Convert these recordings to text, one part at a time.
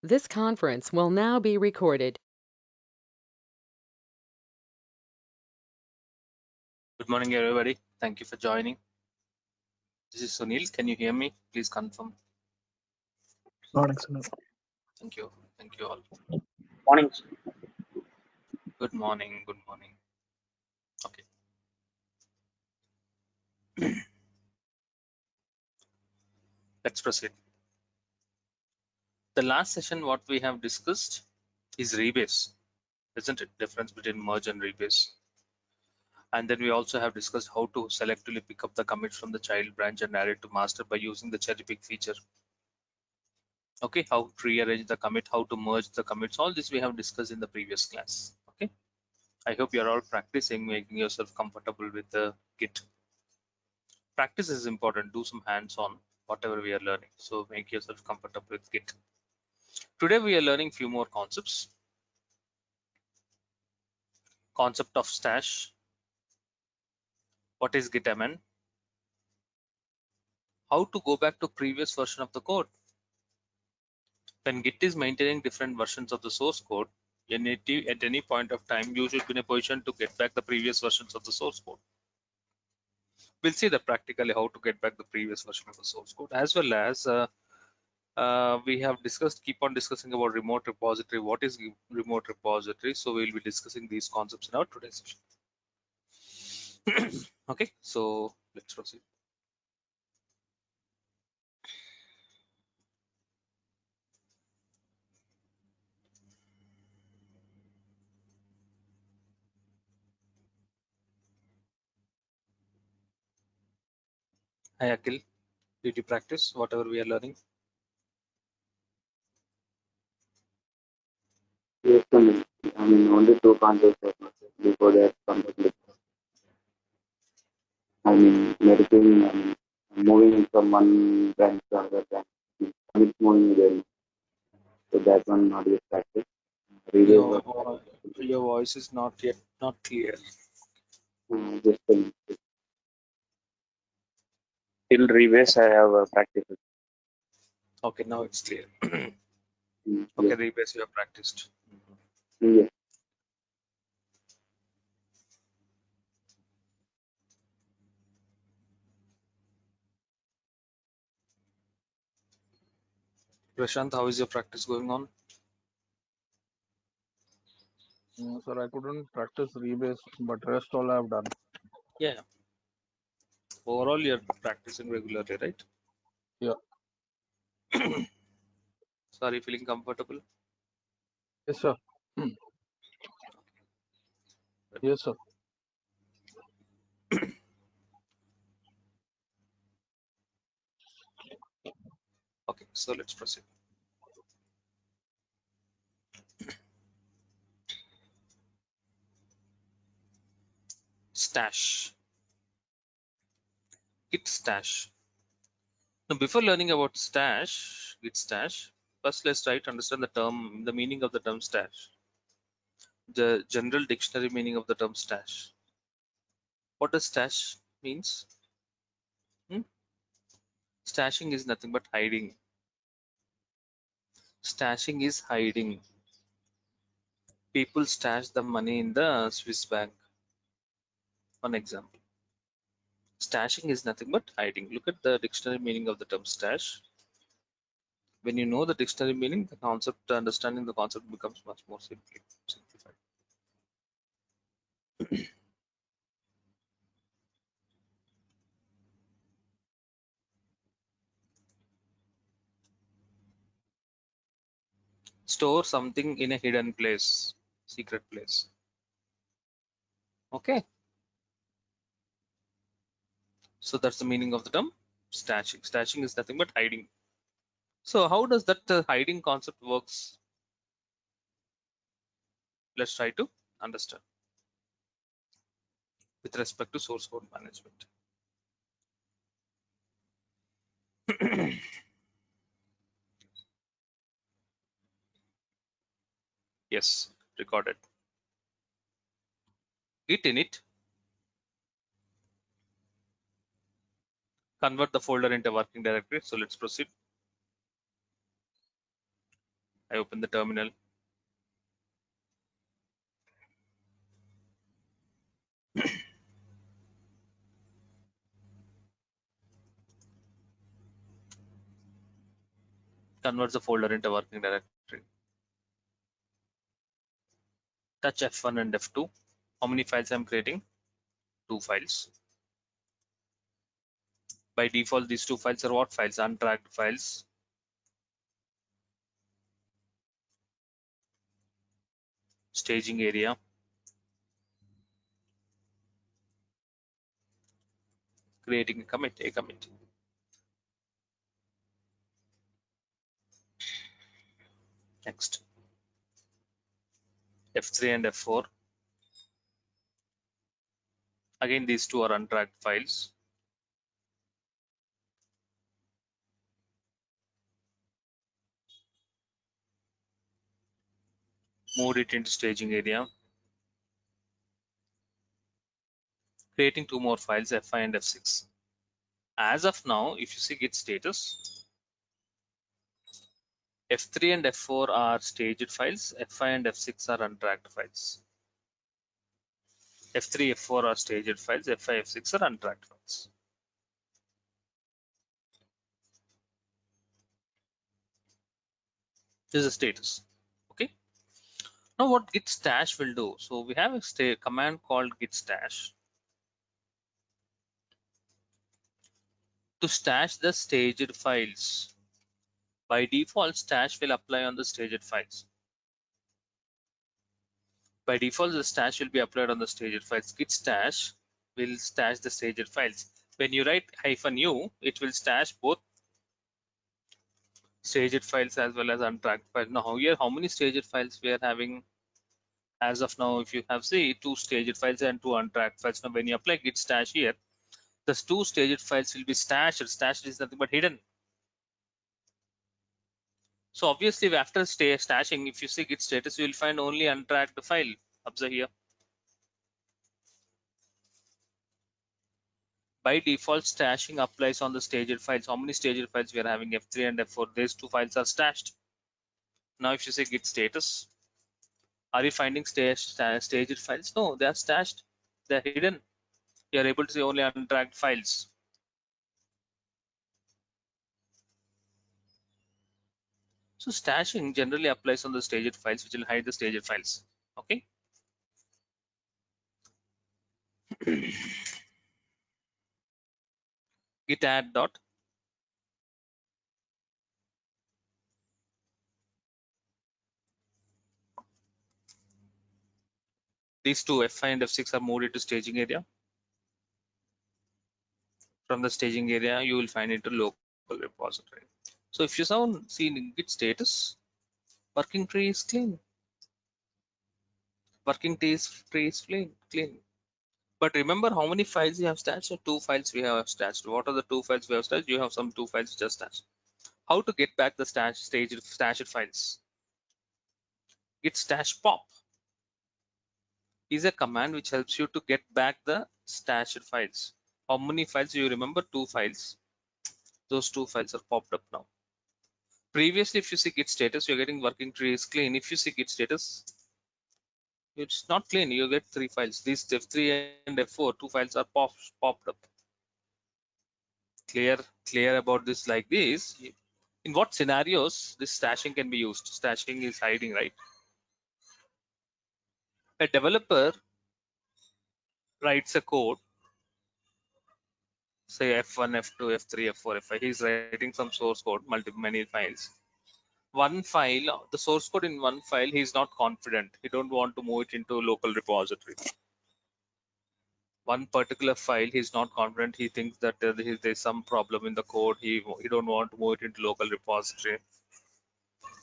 This conference will now be recorded. Good morning, everybody. Thank you for joining. This is Sunil. Can you hear me? Please confirm. Morning, Sunil. Thank you. Thank you all. Morning. Good morning. Good morning. Okay. Let's proceed. The last session, what we have discussed is rebase, isn't it? Difference between merge and rebase. And then we also have discussed how to selectively pick up the commits from the child branch and add it to master by using the cherry pick feature. Okay, how to rearrange the commit, how to merge the commits, all this we have discussed in the previous class. Okay, I hope you're all practicing, making yourself comfortable with the Git. Practice is important. Do some hands-on whatever we are learning. So make yourself comfortable with Git. Today we are learning few more concepts. Concept of stash. What is Gitmn? How to go back to previous version of the code. When Git is maintaining different versions of the source code, at any point of time, you should be in a position to get back the previous versions of the source code. We'll see that practically how to get back the previous version of the source code, as well as we have discussed, keep on discussing about remote repository. What is remote repository? So we'll be discussing these concepts in our today's session. Okay, so let's proceed. Hi Akhil, did you practice whatever we are learning? Yes, Sunil. I mean, only two concepts I noticed. Before that, concept. I mean, everything, I mean, moving from one branch to another branch. It's moving there. So that one not yet practice. Rebase was Your voice is not yet not clear. just till rebase I have practiced. Okay, now it's clear. Yes. Okay, rebase you have practiced. Yes. Prashant, how is your practice going on? Sir, I couldn't practice rebase, but rest all I have done. Yeah. Overall, you're practicing regularly, right? Yeah. So are you feeling comfortable? Yes, sir. Yes, sir. Okay, so let's proceed. Stash. Git stash. Now, before learning about stash, Git stash, first let's try to understand the meaning of the term stash. The general dictionary meaning of the term stash. What does stash means? Stashing is nothing but hiding. Stashing is hiding. People stash the money in the Swiss bank. One example. Stashing is nothing but hiding. Look at the dictionary meaning of the term stash. When you know the dictionary meaning, the concept, understanding the concept becomes much more simplified. Store something in a hidden place, secret place. Okay. So that's the meaning of the term stashing. Stashing is nothing but hiding. So how does that hiding concept works? Let's try to understand with respect to source code management. Yes, recorded. Git init. Convert the folder into a working directory. So let's proceed. I open the terminal. Converts the folder into working directory. Touch F1 and F2. How many files I'm creating? 2 files. By default, these 2 files are what files? Untracked files. Staging area. Creating a commit. Next. F3 and F4. Again, these 2 are untracked files. Moved it into staging area. Creating 2 more files, F5 and F6. As of now, if you see git status, F3 and F4 are staged files, F5 and F6 are untracked files. F3, F4 are staged files, F5, F6 are untracked files. This is the status. Okay. Now what git stash will do? So we have a command called git stash to stash the staged files. By default, stash will apply on the staged files. By default, the stash will be applied on the staged files. Git stash will stash the staged files. When you write -u, it will stash both staged files as well as untracked files. Now here, how many staged files we are having? As of now, if you have say 2 staged files and 2 untracked files. Now when you apply git stash here, the 2 staged files will be stashed. Stashed is nothing but hidden. So obviously after stashing, if you see git status, you will find only untracked file. Observe here. By default, stashing applies on the staged files. How many staged files we are having? F3 and F4. These 2 files are stashed. Now if you say git status, are you finding staged files? No, they are stashed. They are hidden. You are able to see only untracked files. So stashing generally applies on the staged files, which will hide the staged files. Okay. Git add dot. These 2 F5 and F6 are moved into staging area. From the staging area, you will find it a local repository. So if you see in git status, working tree is clean. Working tree is clean. But remember how many files you have stashed? So 2 files we have stashed. What are the 2 files we have stashed? You have some 2 files just stashed. How to get back the stashed files? Git stash pop is a command which helps you to get back the stashed files. How many files you remember? 2 files. Those 2 files are popped up now. Previously, if you see git status, you're getting working tree is clean. If you see git status, it's not clean. You get 3 files. These F3 and F4, 2 files are popped up. Clear about this like this. In what scenarios this stashing can be used? Stashing is hiding, right? A developer writes a code, say F1, F2, F3, F4, F5. He's writing some source code, many files. One file, the source code in one file, he's not confident. He don't want to move it into local repository. One particular file, he's not confident. He thinks that there's some problem in the code. He don't want to move it into local repository.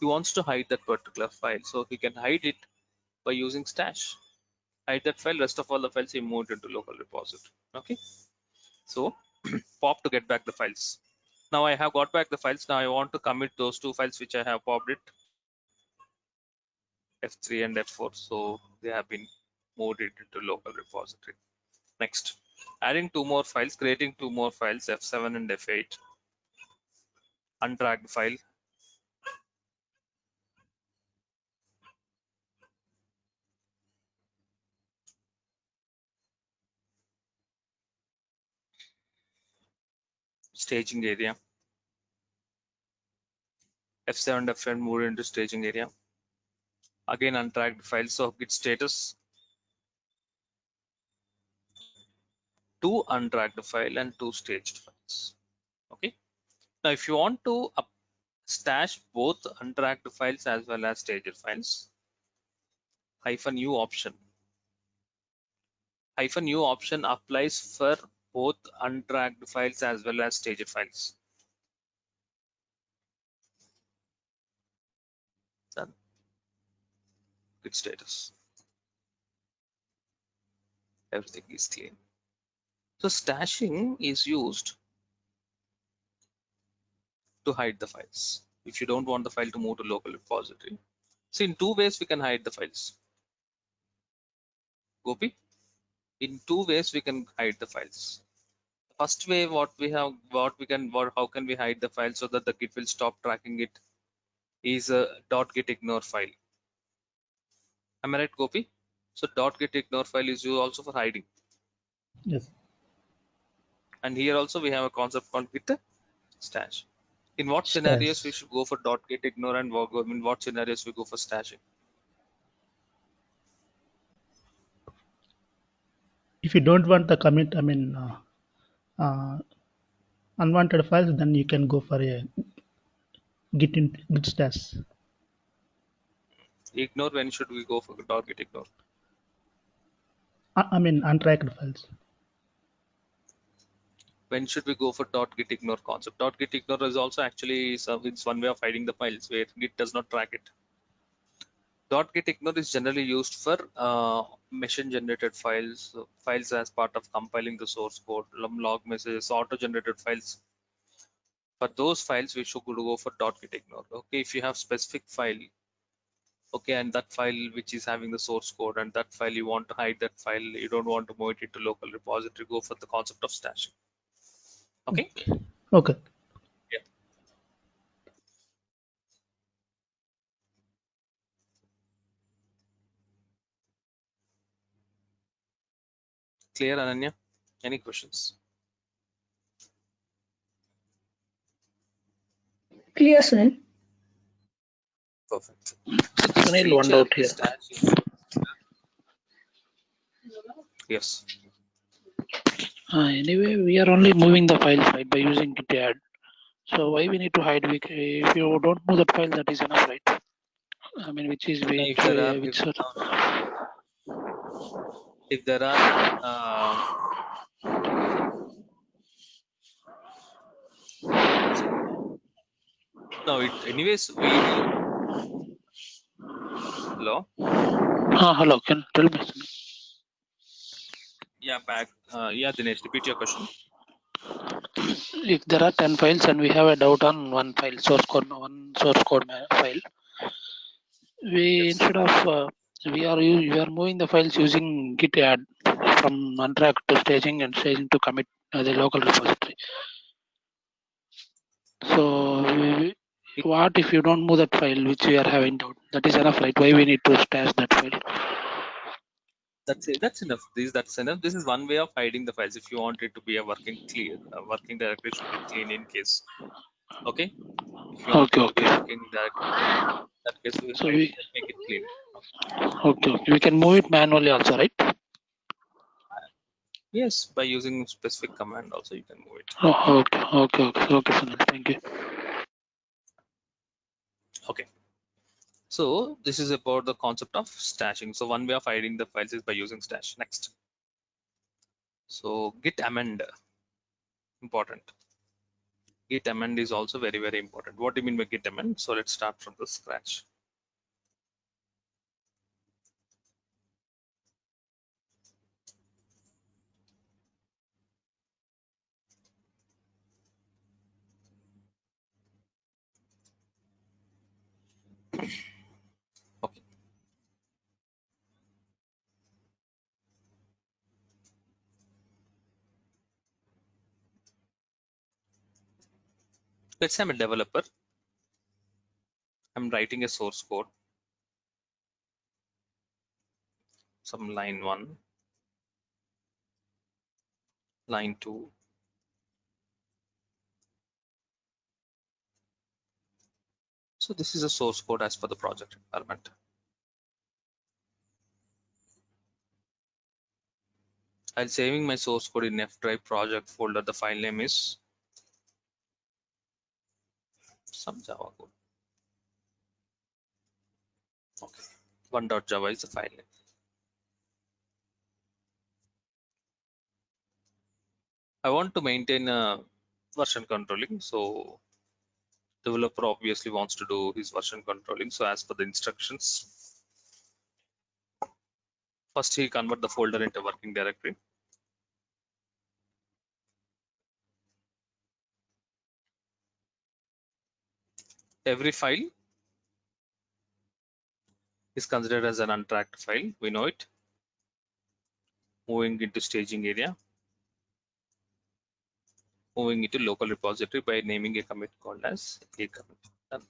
He wants to hide that particular file, so he can hide it by using stash. Hide that file, rest of all the files he moved into local repository. Okay, so pop to get back the files. Now I have got back the files. Now I want to commit those 2 files which I have popped it, F3 and F4. So they have been moved into local repository. Next, adding 2 more files, creating 2 more files, F7 and F8. Untracked file. staging area. F7 F7 moved into staging area. Again untracked files, so git status two untracked file and two staged files. Okay. Now if you want to stash both untracked files as well as staged files, -u option. -u option applies for both untracked files as well as staged files. Done. Git status. Everything is clean. So stashing is used to hide the files. If you don't want the file to move to local repository. So in two ways we can hide the files. Gopi, in two ways we can hide the files. First way, how can we hide the file so that the Git will stop tracking it is a .git ignore file. Am I right, Gopi? So .git ignore file is used also for hiding. Yes. And here also we have a concept called git stash. In what Stash. scenarios we should go for .git ignore and in what scenarios we go for stashing? If you don't want the commit, unwanted files, then you can go for a git stash. Ignore, when should we go for .git ignore? Untracked files. When should we go for .git ignore concept? .git ignore is also actually it's one way of hiding the files where Git does not track it. .git ignore is generally used for machine generated files, files as part of compiling the source code, log messages, auto generated files. For those files, we should go for .git ignore. Okay, if you have specific file, okay, and that file which is having the source code and that file you want to hide that file, you don't want to move it into local repository, go for the concept of stashing. Okay. Okay. Yeah. Clear, Ananya? Any questions? Clear, Sunil. Perfect. Sunil, one doubt here. Yes. Anyway, we are only moving the file right by using git add. So why we need to hide? If you don't move that file, that is enough, right? I mean, which is If there are no, anyways we hello. Hello, can you tell me? Yeah, back. Yeah, Dinesh, repeat your question. If there are 10 files and we have a doubt on one file, one source code file, we instead of we are moving the files using git add from untracked to staging and staging to commit the local repository. So what if you don't move that file which we are having doubt? That is enough, right? Why we need to stash that file? That's it. That's enough. That's enough. This is one way of hiding the files. If you want it to be a working directory should be clean in case. Okay. If you want it to be working directory, that case we will make it clean. Okay. We can move it manually also, right? Yes, by using specific command also you can move it. Okay, Sunil. Thank you. Okay. So this is about the concept of stashing. So one way of hiding the files is by using stash. Next. So git amend, important. Git amend is also very, very important. What do you mean by git amend? So let's start from the scratch. Okay. Let's say I'm a developer. I'm writing a source code. Some line 1, line 2, So this is a source code as per the project requirement. I'm saving my source code in F drive project folder. The file name is some Java code. Okay, 1.java is the file name. I want to maintain version controlling, so developer obviously wants to do his version controlling. So as per the instructions, first he convert the folder into working directory. Every file is considered as an untracked file. We know it. Moving into staging area. Moving into local repository by naming a commit called as a commit. Done.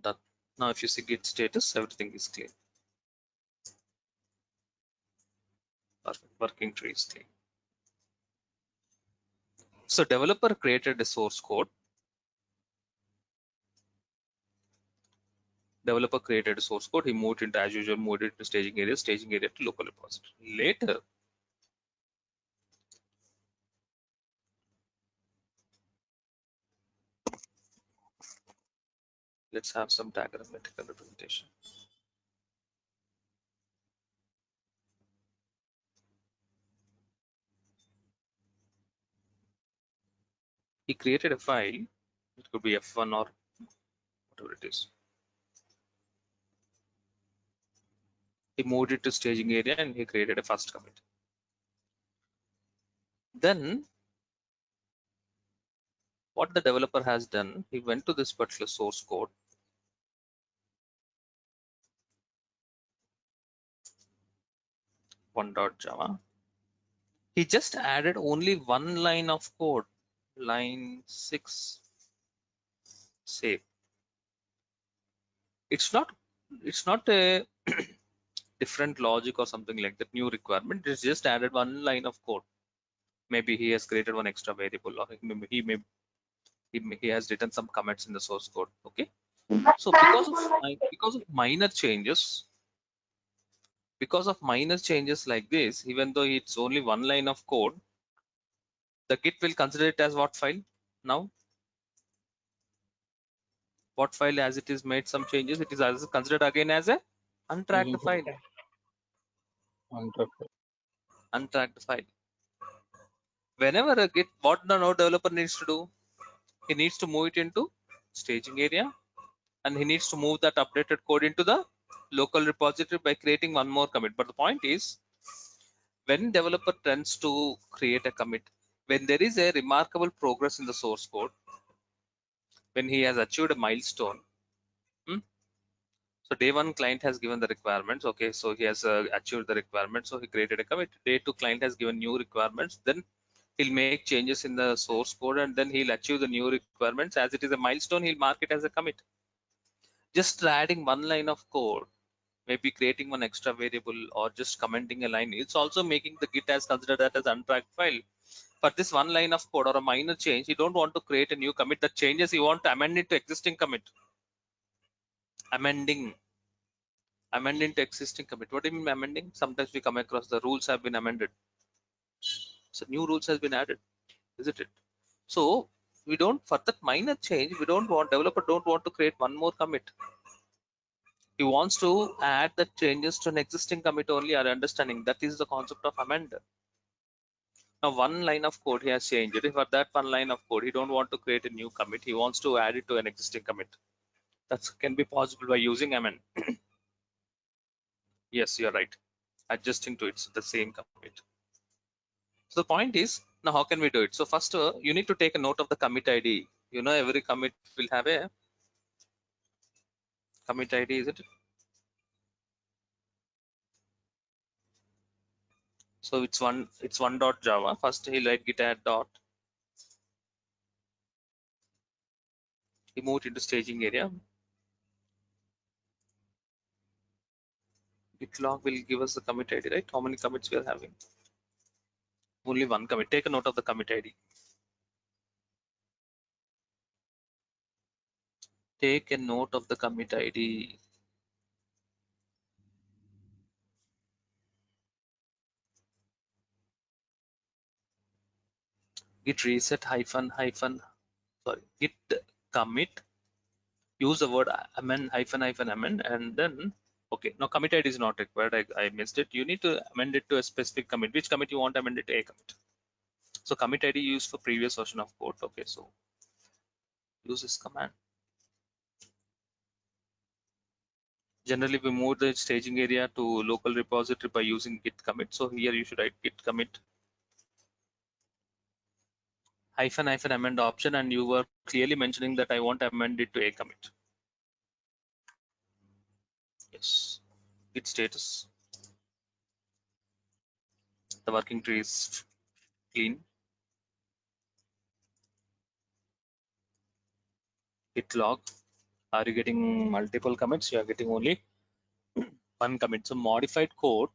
Done. Now if you see git status, everything is clean. Perfect. Working tree is clean. So developer created a source code. Developer created a source code. He moved into, as usual, moved it to staging area to local repository. Later, let's have some diagrammatical representation. He created a file. It could be F1 or whatever it is. He moved it to staging area and he created a first commit. Then what the developer has done, he went to this particular source code. Java. He just added only one line of code, line 6. Save. It's not a different logic or something like that, new requirement. It's just added one line of code. Maybe he has created one extra variable, or he has written some comments in the source code. Okay, so because of minor changes, like this, even though it's only one line of code, the Git will consider it as what file now? What file? As it is made some changes, it is also considered again as a untracked file. Untracked file. Whenever a Git, what the now developer needs to do, he needs to move it into staging area, and he needs to move that updated code into the local repository by creating one more commit. But the point is, when developer tends to create a commit, when there is a remarkable progress in the source code, when he has achieved a milestone, so day one client has given the requirements. Okay, so he has achieved the requirements, so he created a commit. Day two client has given new requirements, then he'll make changes in the source code, and then he'll achieve the new requirements. As it is a milestone, he'll mark it as a commit. Just adding one line of code, maybe creating one extra variable or just commenting a line, it's also making the Git as considered that as untracked file. For this one line of code or a minor change, you don't want to create a new commit. That changes, you want to amend it to existing commit. Amending to existing commit. What do you mean by amending? Sometimes we come across the rules have been amended. So new rules has been added, isn't it? So we don't, for that minor change, developer don't want to create one more commit. He wants to add the changes to an existing commit only. Are understanding? That is the concept of amend. Now one line of code he has changed it. For that one line of code, he don't want to create a new commit. He wants to add it to an existing commit. That can be possible by using amend. Yes, you're right. Adjusting to it, the same commit. So the point is, now how can we do it? So first, you need to take a note of the commit ID. You know, every commit will have a commit ID, isn't it? So it's one dot Java. First he'll write git add dot. He moved into staging area. Git log will give us the commit ID, right? How many commits we are having? Only one commit. Take a note of the commit ID. take a note of the commit ID. Git reset git commit, use the word amend amend, and then okay, now commit ID is not required. I missed it. You need to amend it to a specific commit. Which commit you want amended to? A commit. So commit ID used for previous version of code. Okay, so use this command. Generally, we move the staging area to local repository by using git commit. So here you should write git commit -- amend option, and you were clearly mentioning that I want to amend it to a commit. Yes, git status. The working tree is clean. Git log. Are you getting multiple commits? You are getting only one commit. So modified code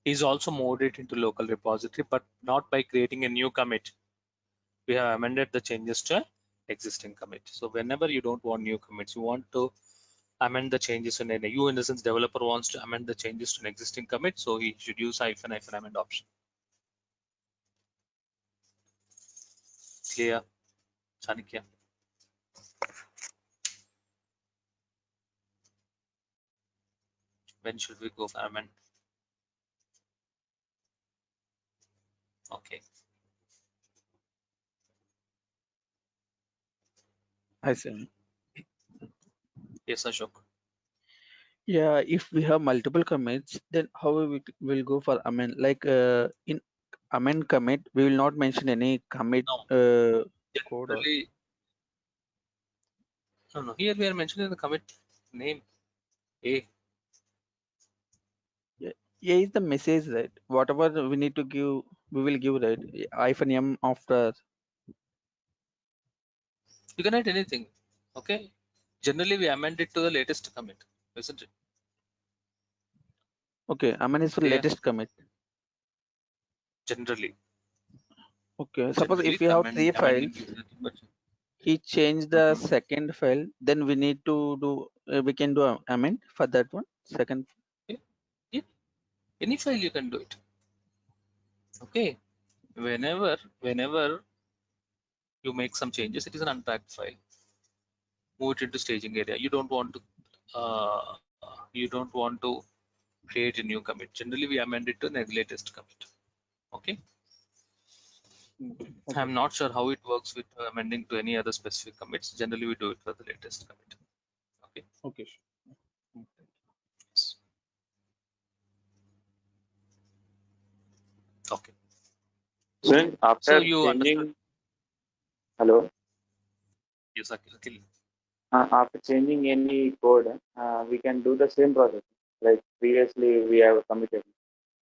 is also moved it into local repository, but not by creating a new commit. We have amended the changes to existing commit. So whenever you don't want new commits, you want to amend the changes in you, in the sense developer wants to amend the changes to an existing commit, so he should use -- amend option. Clear, Chanakya? When should we go for amend? Okay. I see. Yes, Ashok. Yeah, if we have multiple commits, then how we will go for amend? Like in amend commit, we will not mention any commit No, code or generally, no. Here we are mentioning the commit name A. yeah, yeah is the message, right? Whatever we need to give, we will give, right? Hyphen M after. You can write anything. Okay. Generally, we amend it to the latest commit, isn't it? Okay, amend is for Clear. latest commit. Generally. Okay, suppose Generally, if we have three amending files, is nothing but. he changed the second file, then we need to do, we can do amend for that one, second. Yeah. Any file you can do it. Okay. Whenever you make some changes, it is an unpacked file. Move it into staging area. You don't want to create a new commit. Generally, we amend it to the latest commit. Okay. Okay. I'm not sure how it works with amending to any other specific commits. Generally, we do it for the latest commit. Okay. Okay. Yes. Okay. Then So after you understood? changing, hello, Yes, Akhil. after changing any code, we can do the same process. Like previously we have committed.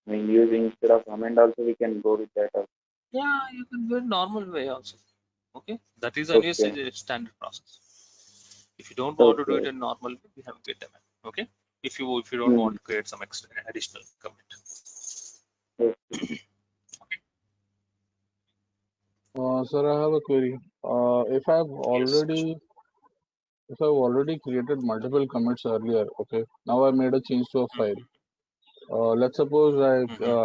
I mean, using instead of amend also we can go with that. Also. Yeah, you can do it normal way also. Okay. That is always Okay. a standard process. If you don't want to do it Okay. in normal way, we have git amend. Okay. If you don't Hmm. want to create some extra additional commit. Okay. Sir, I have a query. If I've Yes. already created multiple commits earlier, okay, now I made a change to a file. Let's suppose I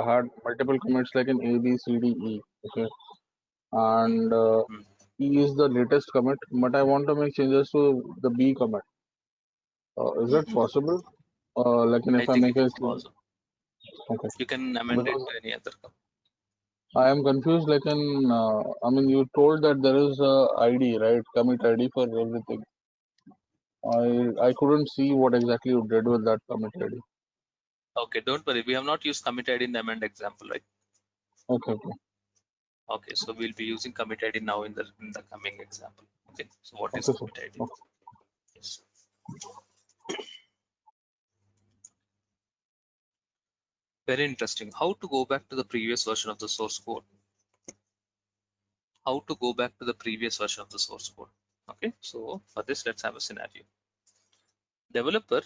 had multiple commits like in A, B, C, D, E, okay, and E is the latest commit, but I want to make changes to the B commit. Is that possible? Like I if I think make it a is possible. okay, You can amend it because to any other commit. I am confused. Like I mean, you told that there is a ID, right? Commit ID for everything. I couldn't see what exactly you did with that commit ID. Okay, don't worry. We have not used commit ID in the amend example, right? Okay, okay, Okay, so we'll be using commit ID now in the coming example. Okay, so what is okay, sir. commit ID? Okay. Yes. Very interesting. How to go back to the previous version of the source code? How to go back to the previous version of the source code? Okay, so for this, let's have a scenario. Developer,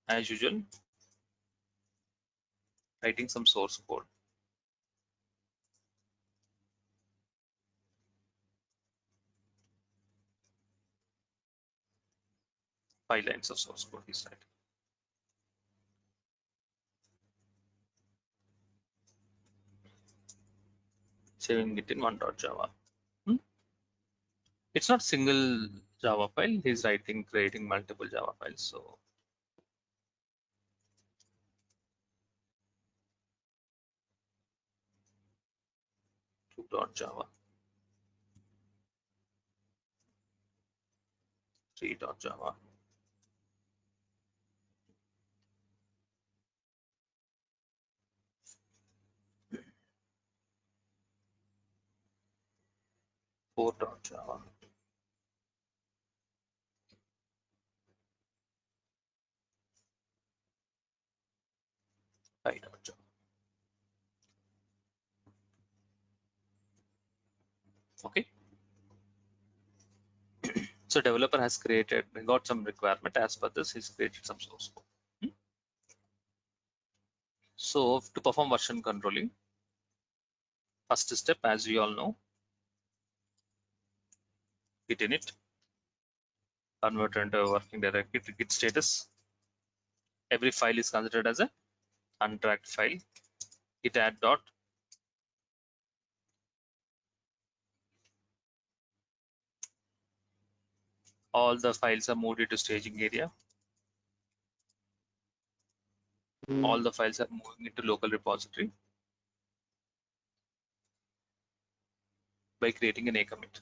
as usual, writing some source code. 5 lines of source code he's writing. Saving it in one.java. It's not single Java file. He's creating multiple Java files. So .java, 3.java, .java, 5.java. Okay. So developer has got some requirement. As per this, he's created some source code. So to perform version controlling, first step, as we all know, git init, convert into a working directory, git status. Every file is considered as a untracked file. Git add dot. All the files are moved into staging area. All the files are moving into local repository by creating an A commit.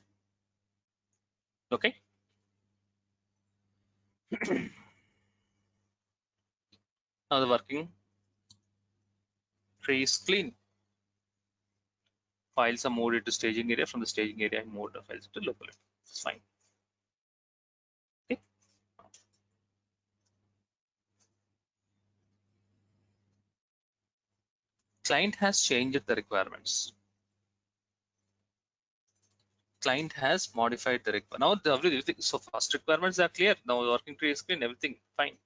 Okay. Now the working tree is clean. Files are moved into staging area. From the staging area, I moved the files to local. It's fine. Okay. Client has changed the requirements. Client has modified the requirement. Now everything. So first requirements are clear. Now the working tree is clean. Everything fine.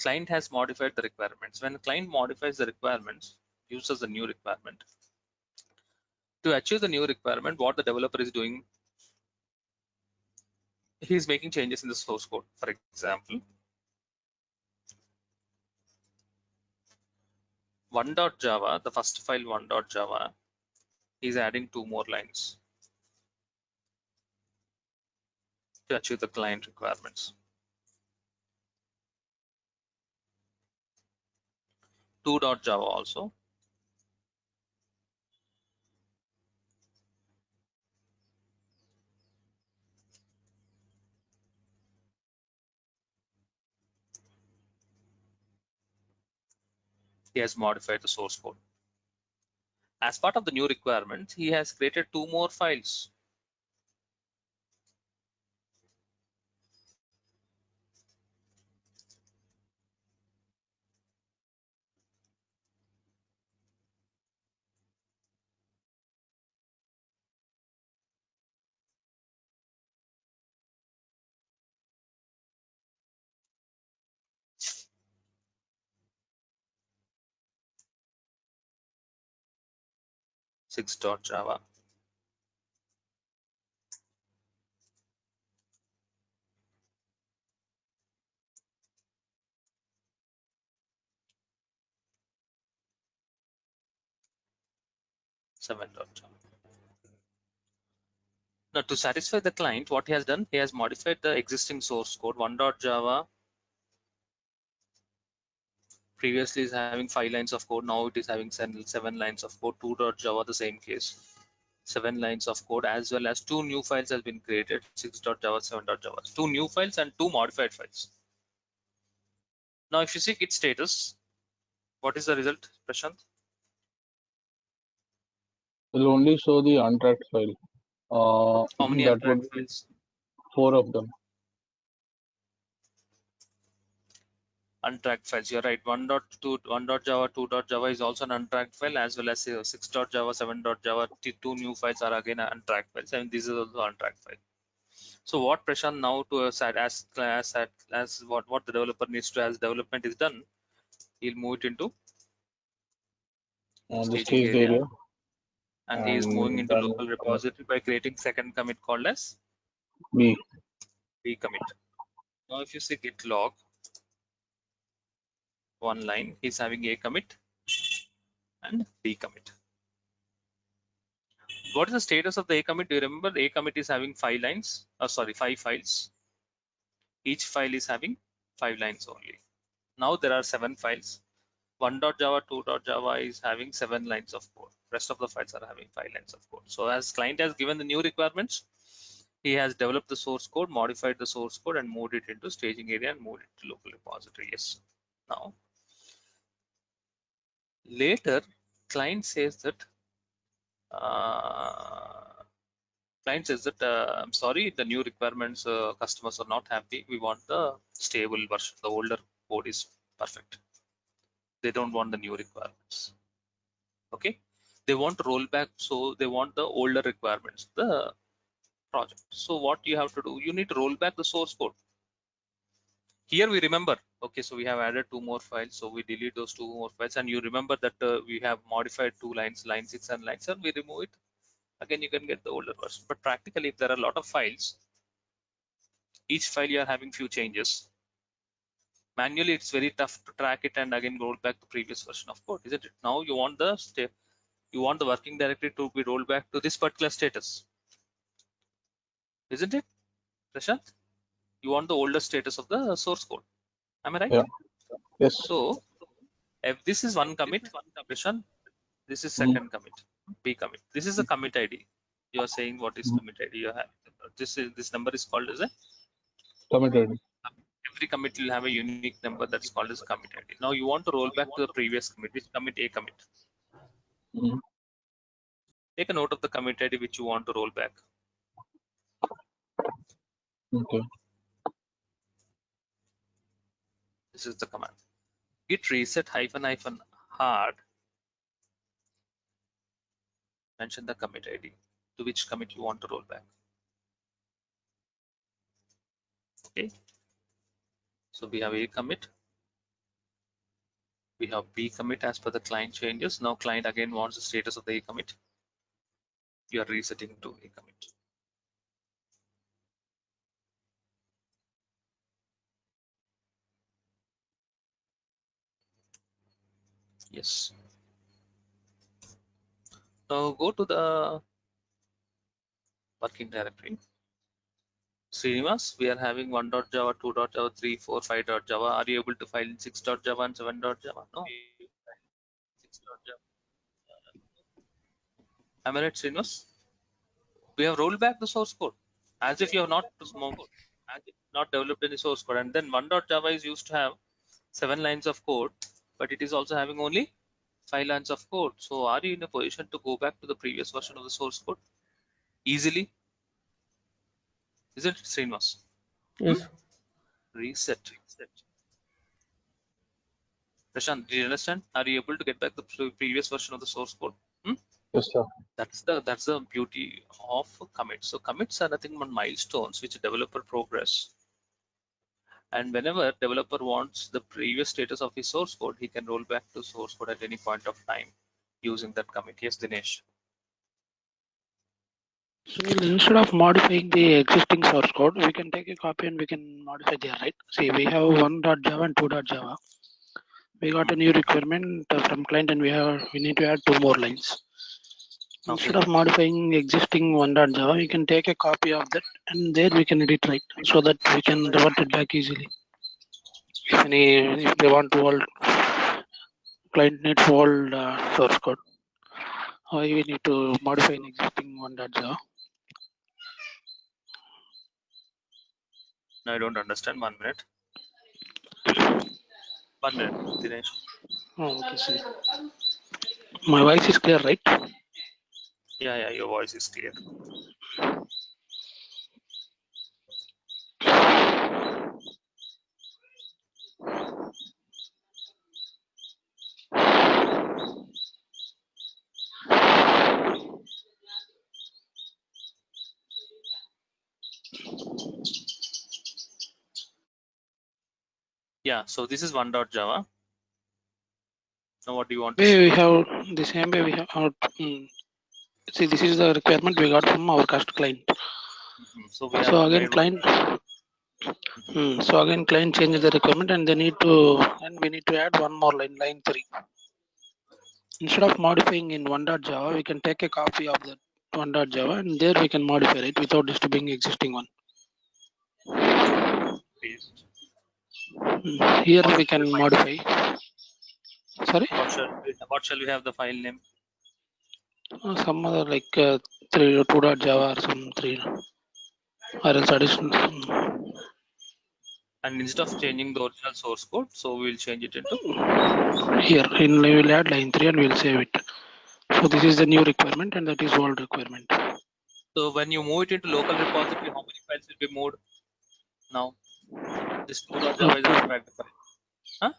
Client has modified the requirements. When the client modifies the requirements, uses a new requirement. To achieve the new requirement, what the developer is doing, he's making changes in the source code. For example, 1.java, the first file 1.java, is adding 2 more lines to achieve the client requirements. 2.java also. He has modified the source code. As part of the new requirement, he has created 2 more files. .java, 7.java. Now to satisfy the client, what he has done, he has modified the existing source code. 1.java previously is having 5 lines of code. Now it is having 7 lines of code. 2.java, the same case. 7 lines of code, as well as 2 new files has been created. 6.java, 7.java. 2 new files and 2 modified files. Now if you see git status, what is the result, Prashant? Will only show the untracked file. How many that would untracked be files? 4 of them. Untracked files, you're right. 1.2, 1.java, 2.java is also an untracked file, as well as 6.java, 7.java. 2 new files are again untracked files, and this is also untracked file. So what Prashant now to as what the developer needs to, as development is done, he'll move it into The staging staged area, area. and he is moving into then local repository by creating second commit called as B. B commit. Now if you say git log, one line, he's having a commit and b commit. What is the status of the a commit? Do you remember the a commit is having 5 lines? Sorry, 5 files. Each file is having 5 lines only. Now there are 7 files. 1.java, 2.java is having 7 lines of code. Rest of the files are having 5 lines of code. So as client has given the new requirements, he has developed the source code, modified the source code, and moved it into staging area and moved it to local repository. Yes. Now, later, client says that I'm sorry, the new requirements, customers are not happy. We want the stable version. The older code is perfect. They don't want the new requirements. Okay, they want rollback, so they want the older requirements, the project. So what you have to do, you need to roll back the source code. Here we remember, okay, so we have added 2 more files, so we delete those 2 more files, and you remember that we have modified 2 lines, line 6 and line 7. We remove it. Again, you can get the older version. But practically, if there are a lot of files, each file you are having few changes. Manually, it's very tough to track it and again roll back the previous version of code, isn't it? Now you want the working directory to be rolled back to this particular status, isn't it, Prashant? You want the older status of the source code. Am I right? Yeah. Yes. So if this is one commit, Prashant, this is second commit, B commit. This is a commit ID. You are saying what is commit ID you have. This number is called as a Commit ID. Every commit will have a unique number that's called as commit ID. Now you want to roll back to the previous commit, which commit A commit. Take a note of the commit ID which you want to roll back. Okay. This is the command. Git reset -- hard. Mention the commit ID to which commit you want to roll back. Okay. So we have A commit. We have B commit as per the client changes. Now client again wants the status of the A commit. You are resetting to A commit. Yes. Now go to the working directory. Srinivas, we are having 1.java, 2.java, 3, 4, 5.java. Are you able to file in 6.java and 7.java? No. Am I right, Srinivas? We have rolled back the source code as if you have not developed any source code. And then 1.java is used to have 7 lines of code, but it is also having only 5 lines of code. So are you in a position to go back to the previous version of the source code easily? Isn't it, Srinivas? Yes. Reset. Prashant, do you understand? Are you able to get back the previous version of the source code? Yes, sir. That's the beauty of commits. So commits are nothing but milestones which developer progress. And whenever developer wants the previous status of his source code, he can roll back to source code at any point of time using that commit. Yes, Dinesh. So instead of modifying the existing source code, we can take a copy and we can modify there, right? See, we have 1.java and 2.java. We got a new requirement from client and we need to add 2 more lines. Instead of modifying existing 1.java, we can take a copy of that and there we can edit, right? So that we can revert it back easily. If they want to hold, client needs to hold source code, or we need to modify an existing 1.java. No, I don't understand. 1 minute. 1 minute, Dinesh. Oh, okay, see. My voice is clear, right? Yeah, your voice is clear. Yeah, so this is 1.java. Now what do you want to say? We have the same way we have see, this is the requirement we got from our client. So again, client So again, client changes the requirement, and we need to add one more line, line 3. Instead of modifying in 1.java, we can take a copy of the 1.java, and there we can modify it without disturbing existing one. Paste. Here What we is the can file modify. Sorry, what shall we have the file name? some other like 2.java or some 3, or else additional. And instead of changing the original source code, so we'll change it into Here we will add line 3 and we'll save it. So this is the new requirement, and that is old requirement. So when you move it into local repository, how many files will be moved now? This 2.java is a back file. Huh?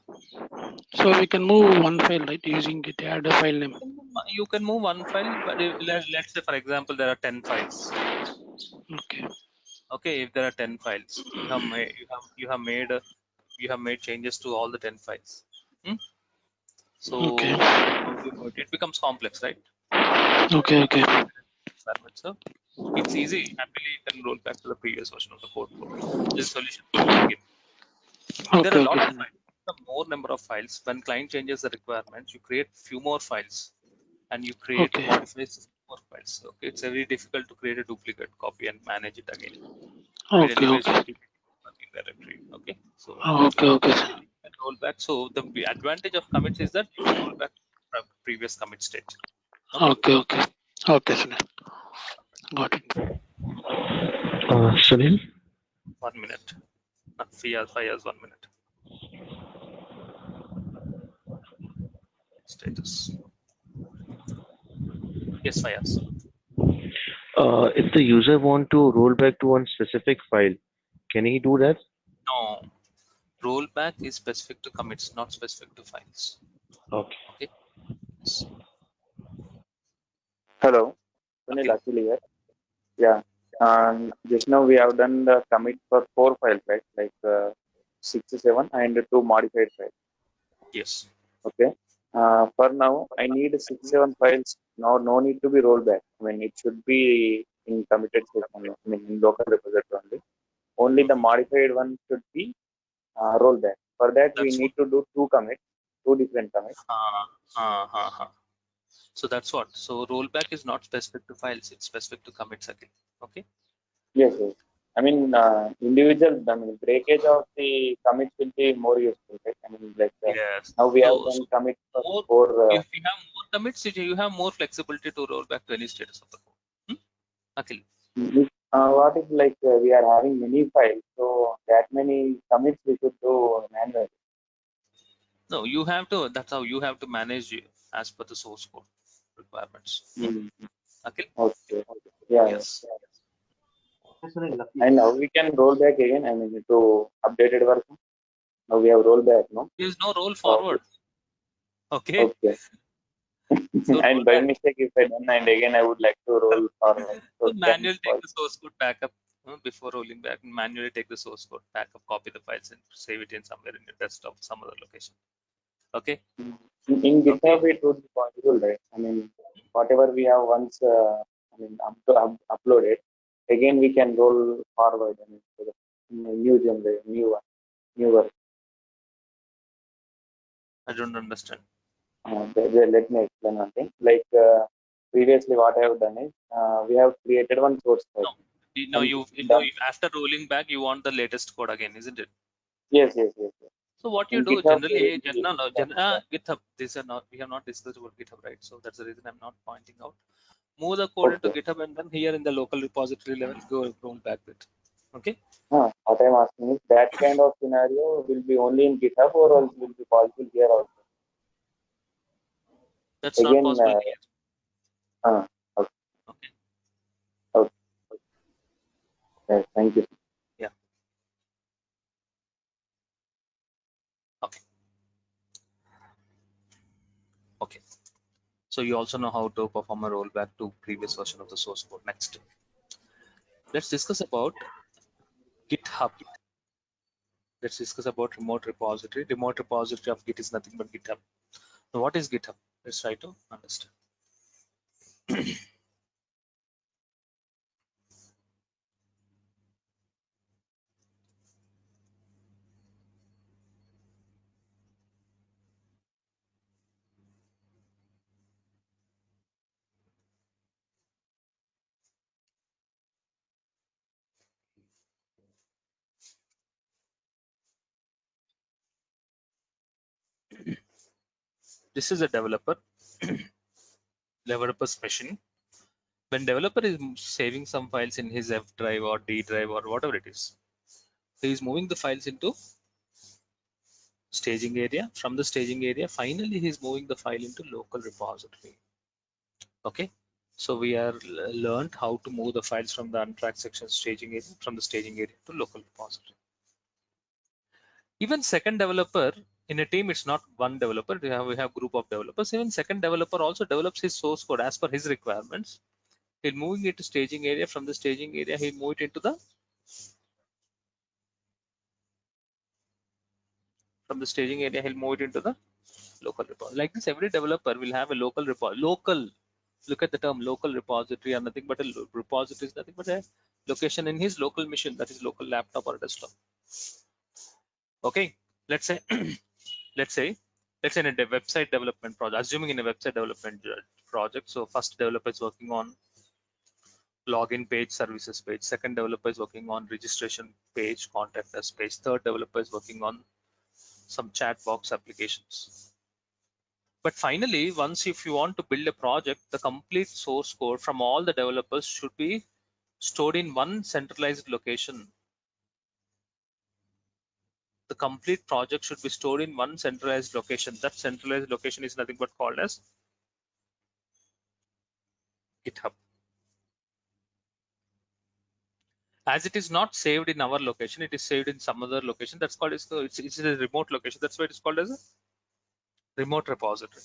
So we can move one file, right, using git add a file name. You can move one file, but let's say for example there are 10 files. Okay. Okay, if there are 10 files, you have made changes to all the 10 files. So Okay. it becomes complex, right? Okay. So it's easy. Happily, you can roll back to the previous version of the code. This solution for doing it. There are a lot of files. The more number of files. When client changes the requirements, you create few more files, and you create modifies more files. Okay, it's very difficult to create a duplicate copy and manage it again. Okay. Anyways, you keep it in working directory. Okay, so Okay. you can roll back. So the advantage of commits is that you can roll back from previous commit state. Okay, Sunil. Got it. Sunil? 1 minute. Not 5 years, 1 minute. Status. Yes, 5 years. If the user want to roll back to one specific file, can he do that? No. Rollback is specific to commits, not specific to files. Okay. Yes. Hello, Sunil Akhil here. Yeah, just now we have done the commit for 4 files, right? Like 6, 7, and 2 modified files. Yes. Okay. For now, I need 6, 7 files. Now, no need to be rolled back. I mean, it should be in committed state only. I mean, in local repository only. Only the modified one should be rolled back. For that, we That's need to do 2 commits, 2 different commits. So that's what. So rollback is not specific to files; it's specific to commits again. Okay. Yes. I mean, individual. I mean, breakage of the commits will be more useful, right? I mean, like Yes. now we have done commit for if you have more commits, you have more flexibility to roll back to any status of the code. Akhil. what if like we are having many files, so that many commits we should do manually. No, you have to. That's how you have to manage it as per the source code requirements. Akhil. Okay. Yeah. Yes. And now we can roll back again. I mean, to updated version. Now we have rolled back, no? There is no roll forward. Okay. Okay. So and by mistake, if I done and again I would like to roll forward. So manually take the source code backup before rolling back. Manually take the source code backup, copy the files, and save it in somewhere in your desktop, some other location. Okay. In GitHub, it would be possible, right? I mean, whatever we have once, uploaded, again we can roll forward and to the new generation, new version. I don't understand. Let me explain one thing. Like previously, what I have done is we have created one source code. No, after rolling back, you want the latest code again, isn't it? Yes. So what you in do GitHub, generally, GitHub. We have not discussed about GitHub, right? So that's the reason I'm not pointing out. Move the code into GitHub, and then here in the local repository level, go roll back it. Okay. What I'm asking is that kind of scenario will be only in GitHub or else will be possible here also. That's again, not possible here. Okay. Yes, thank you. Yeah. Okay. Okay. So you also know how to perform a rollback to previous version of the source code. Next, let's discuss about GitHub. Let's discuss about remote repository. Remote repository of Git is nothing but GitHub. So what is GitHub? Let's try to understand. This is a developer's machine. When developer is saving some files in his F drive or D drive or whatever it is, he is moving the files into staging area. From the staging area, finally he is moving the file into local repository. Okay, so we are learned how to move the files from the untracked section staging area, from the staging area to local repository. Even second developer in a team, it's not one developer. We have group of developers. Even second developer also develops his source code as per his requirements. He'll moving it to staging area. From the staging area, he'll move it into the local repository. Like this, every developer will have a local repository. Look at the term local repository, are nothing but a repository is nothing but a location in his local machine, that is local laptop or desktop. Okay, let's say let's say in a website development project, assuming in a website development project, so first developer is working on login page, services page, second developer is working on registration page, contact us page, third developer is working on some chat box applications. But finally, once if you want to build a project, the complete source code from all the developers should be stored in one centralized location. The complete project should be stored in one centralized location. That centralized location is nothing but called as GitHub. As it is not saved in our location, it is saved in some other location. That's called it's a remote location. That's why it is called as a remote repository.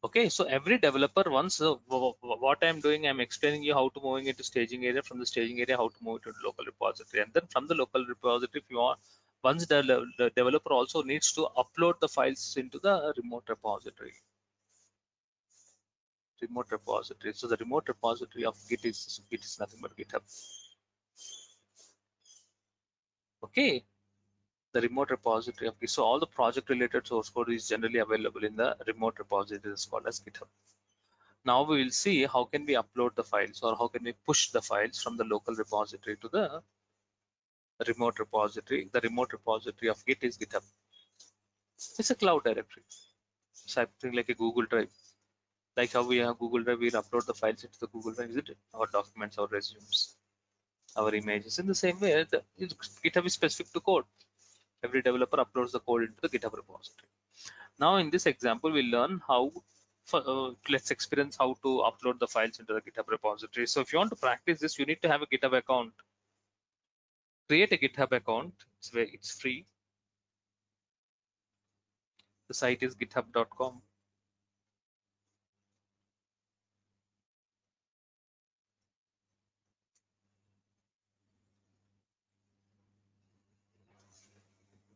Okay, so every developer once what I'm doing, I'm explaining you how to moving into staging area, from the staging area how to move it to local repository, and then from the local repository, if you want, once the developer also needs to upload the files into the remote repository. So the remote repository of Git is nothing but GitHub. Okay, the remote repository of Git. So all the project related source code is generally available in the remote repository. It's called as GitHub. Now we will see how can we upload the files, or how can we push the files from the local repository to the remote repository. The remote repository of Git is GitHub. It's a cloud directory. Something like a Google Drive. Like how we have Google Drive, we'll upload the files into the Google Drive, isn't it? Our documents, our resumes, our images. In the same way, GitHub is specific to code. Every developer uploads the code into the GitHub repository. Now in this example, we'll learn how, let's experience how to upload the files into the GitHub repository. So if you want to practice this, you need to have a GitHub account. Create a GitHub account. It's free. The site is github.com.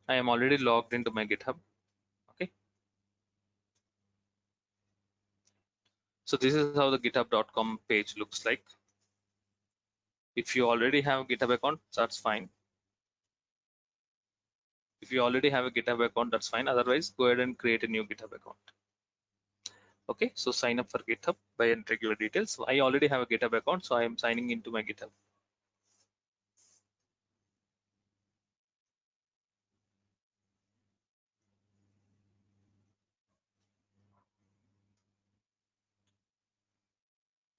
I am already logged into my GitHub. Okay. So this is how the github.com page looks like. If you already have a GitHub account, that's fine. If you already have a GitHub account, that's fine. Otherwise, go ahead and create a new GitHub account. Okay, so sign up for GitHub by entering your details. I already have a GitHub account, so I am signing into my GitHub.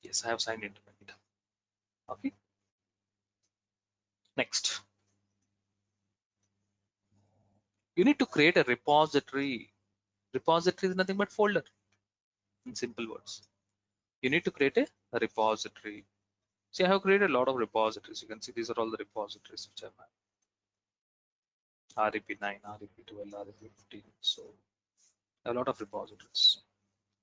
Yes, I have signed into my GitHub. Okay. Next, you need to create a repository. Repository is nothing but folder. In simple words, you need to create a repository. See, I have created a lot of repositories. You can see these are all the repositories which I have. REP9, REP12, REP15. So a lot of repositories.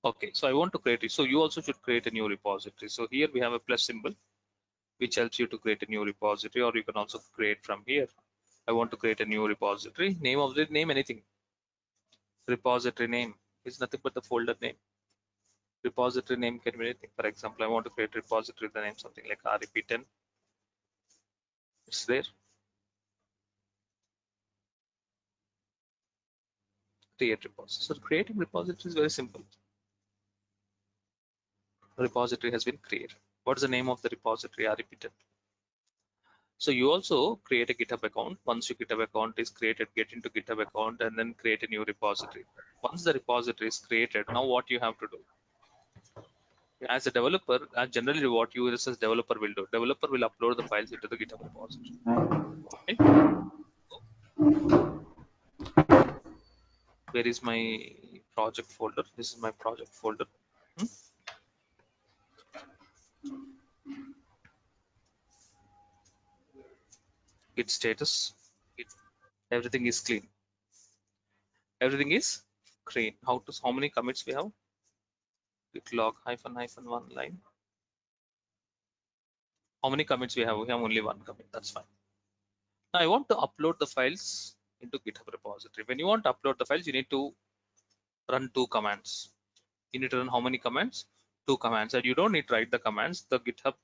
Okay, so I want to create it. So you also should create a new repository. So here we have a plus symbol, which helps you to create a new repository, or you can also create from here. I want to create a new repository. Name of it, name anything. Repository name is nothing but the folder name. Repository name can be anything. For example, I want to create a repository, the name something like REP10. It's there. Create repository. So creating repository is very simple. The repository has been created. What is the name of the repository? REP10. So you also create a GitHub account. Once your GitHub account is created, get into GitHub account and then create a new repository. Once the repository is created, now what you have to do? As a developer, generally what you as a developer will do, developer will upload the files into the GitHub repository. Okay? Where is my project folder? This is my project folder. Git status. Everything is clean. Everything is clean. How many commits we have? Git log -1 line. How many commits we have? We have only one commit. That's fine. Now I want to upload the files into GitHub repository. When you want to upload the files, you need to run 2 commands. You need to run how many commands? 2 commands. And you don't need to write the commands. The GitHub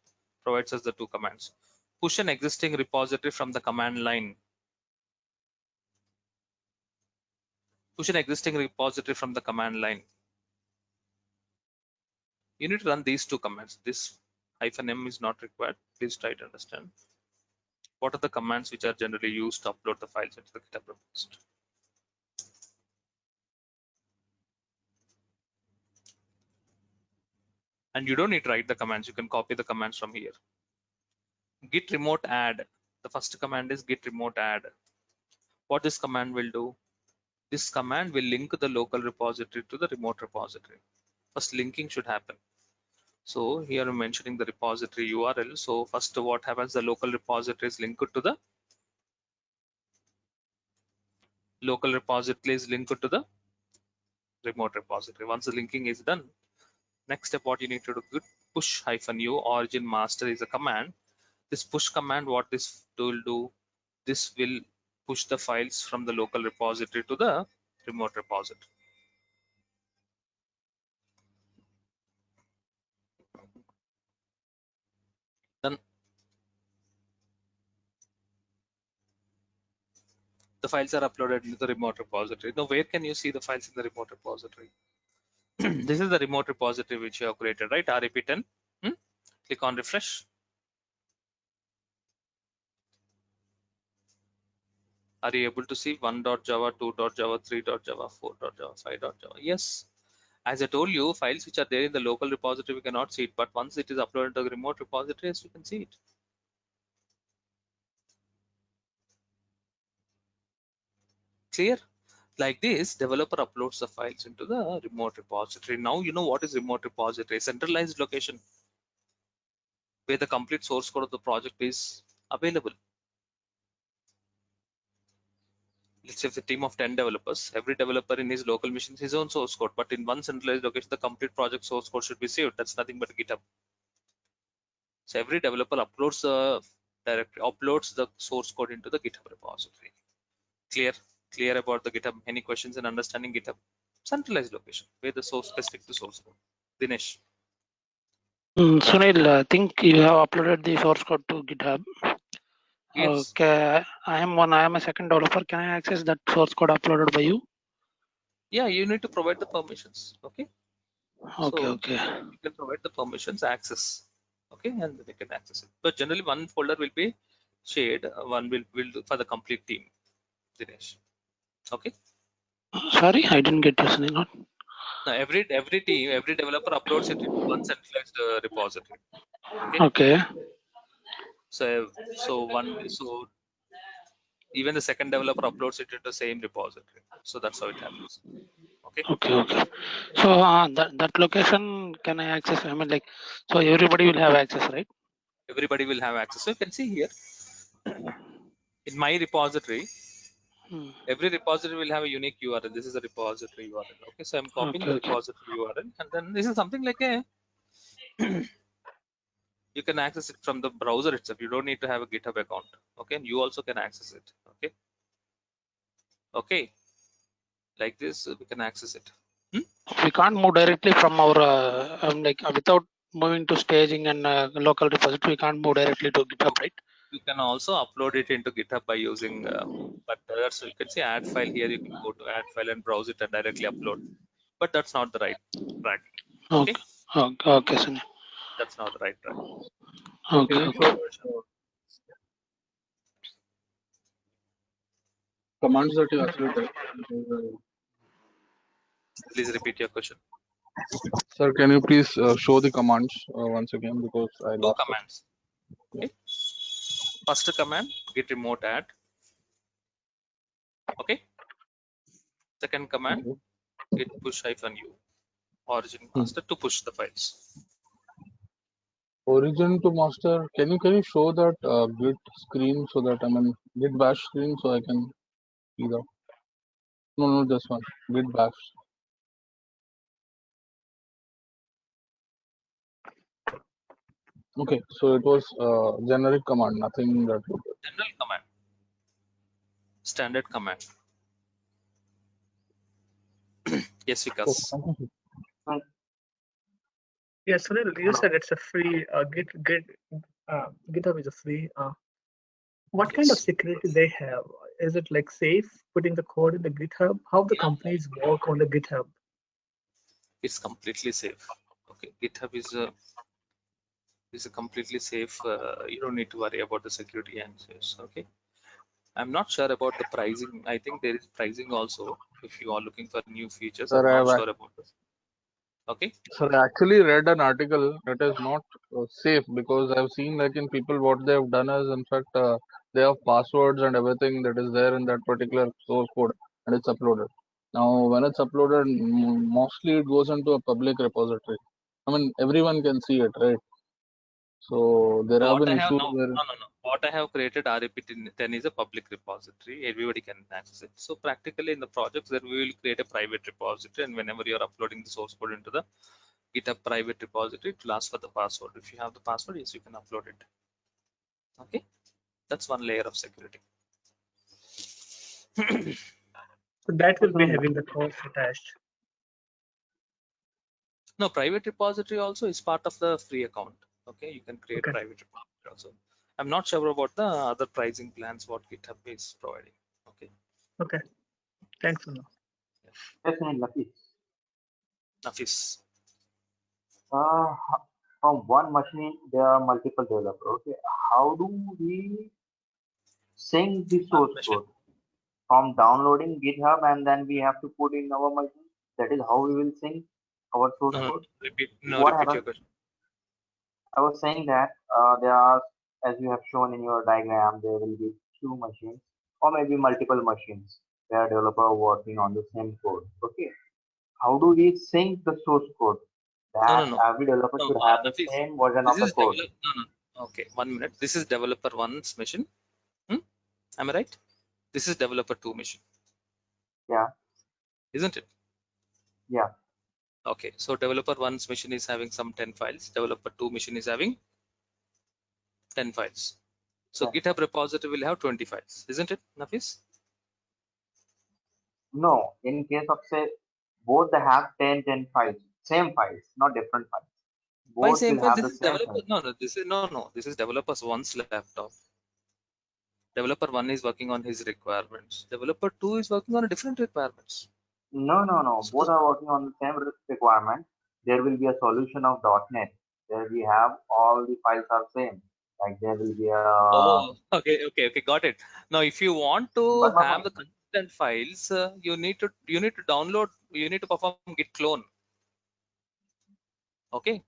provides us the 2 commands. Push an existing repository from the command line. Push an existing repository from the command line. You need to run these 2 commands. This -m is not required. Please try to understand. What are the commands which are generally used to upload the files into the GitHub repository? And you don't need to write the commands. You can copy the commands from here. Git remote add. The first command is git remote add. What this command will do? This command will link the local repository to the remote repository. First linking should happen. So here I'm mentioning the repository URL. So first what happens, the local repository is linked to the remote repository. Once the linking is done, next step what you need to do, git push -u origin master is a command. This push command, what this will do, this will push the files from the local repository to the remote repository. Then the files are uploaded into the remote repository. Now where can you see the files in the remote repository? This is the remote repository which you have created, right? REP10. Click on refresh. Are you able to see 1.java, 2.java, 3.java, 4.java, 5.java? Yes. As I told you, files which are there in the local repository, we cannot see it. But once it is uploaded to the remote repository, yes, you can see it. Clear? Like this, developer uploads the files into the remote repository. Now you know what is remote repository, centralized location where the complete source code of the project is available. Let's say if a team of 10 developers, every developer in his local machine his own source code, but in one centralized location, the complete project source code should be saved. That's nothing but GitHub. So every developer uploads the source code into the GitHub repository. Clear about the GitHub? Any questions in understanding GitHub? Centralized location where the source specific to source code. Dinesh. Sunil, I think you have uploaded the source code to GitHub. Yes. Okay, I am a second developer. Can I access that source code uploaded by you? Yeah, you need to provide the permissions. Okay. Okay, so okay. You can provide the permissions access. Okay, and they can access it. But generally, one folder will be shared. One will do for the complete team. Dinesh. Okay. Sorry, I didn't get you, Sunil. Now every team, every developer uploads it into one centralized repository. Okay. So even the second developer uploads it into the same repository. So that's how it happens. Okay. Okay. So that location can I access? I mean, like, so everybody will have access, right? Everybody will have access. So you can see here in my repository, every repository will have a unique URL. This is a repository URL. Okay, so I'm copying the repository URL, and then this is something like a you can access it from the browser itself. You don't need to have a GitHub account. Okay, and you also can access it. Okay, like this we can access it. We can't move directly from our without moving to staging and local repository. We can't move directly to GitHub, right? You can also upload it into GitHub by using, but that's, you can see add file here. You can go to add file and browse it and directly upload. But that's not the right track. Okay. Okay, Sunil. That's not the right track. Okay. commands that you actually type. Please repeat your question. Sir, can you please show the commands once again, because I Two lost it. commands. Okay. First command, git remote add. Okay. Second command, Okay. git push -u origin master to push the files. Origin to master. Can you show that git screen, so that git bash screen, so I can see that? No, this one. Git bash. Okay, so it was generic command, nothing that. General command. Standard command. Yes, Vikas. Yes, Sunil, you said it's a free GitHub is a free. What kind of Yes. security they have? Is it like safe putting the code in the GitHub? How the Yeah. companies work on the GitHub? It's completely safe. Okay, GitHub is a completely safe. You don't need to worry about the security answers. Okay, I'm not sure about the pricing. I think there is pricing also if you are looking for new features. Sir, I'm not sure about this. Okay. Sir, I actually read an article that is not safe, because I've seen, like, in people, what they have done is, in fact, they have passwords and everything that is there in that particular source code, and it's uploaded. Now, when it's uploaded, mostly it goes into a public repository. Everyone can see it, right? So there So have what been I have issues no. where. What I have created RAP10 is a public repository. Everybody can access it. So practically in the projects that we will create a private repository, and whenever you're uploading the source code into the GitHub private repository, it will ask for the password. If you have the password, yes, you can upload it. Okay, that's one layer of security. So that will be having the codes attached. No, private repository also is part of the free account. Okay, you can create Okay. private repository also. I'm not sure about the other pricing plans what GitHub is providing. Okay. Okay. Thanks, Sunil. Yes, Lucky. Nafis. From one machine, there are multiple developers. Okay, how do we sync the source code from downloading GitHub, and then we have to put in our machine? That is how we will sync our source code. Repeat What your happens? question. I was saying that there are, as you have shown in your diagram, there will be two machines or maybe multiple machines where developer are working on the same code. Okay, how do we sync the source code that No. every developer should have the Nafis, same version this of the is code? Okay, 1 minute. This is developer one's machine. Am I right? This is developer two machine. Yeah. Isn't it? Yeah. Okay, so developer one's machine is having some 10 files. Developer two machine is having 10 files. So Yeah. GitHub repository will have 20 files, isn't it, Nafis? No, in case of say both they have 10 files, same files, not different files. Why Both same will file? have This the is same developer. file. This is developer's one's laptop. Developer one is working on his requirements. Developer two is working on different requirements. No. So Both are working on the same requirement. There will be a solution of .NET where we have all the files are same. Like there will be a. Oh, okay, got it. Now, if you want to But have the consistent files, you need to download. You need to perform git clone. Okay.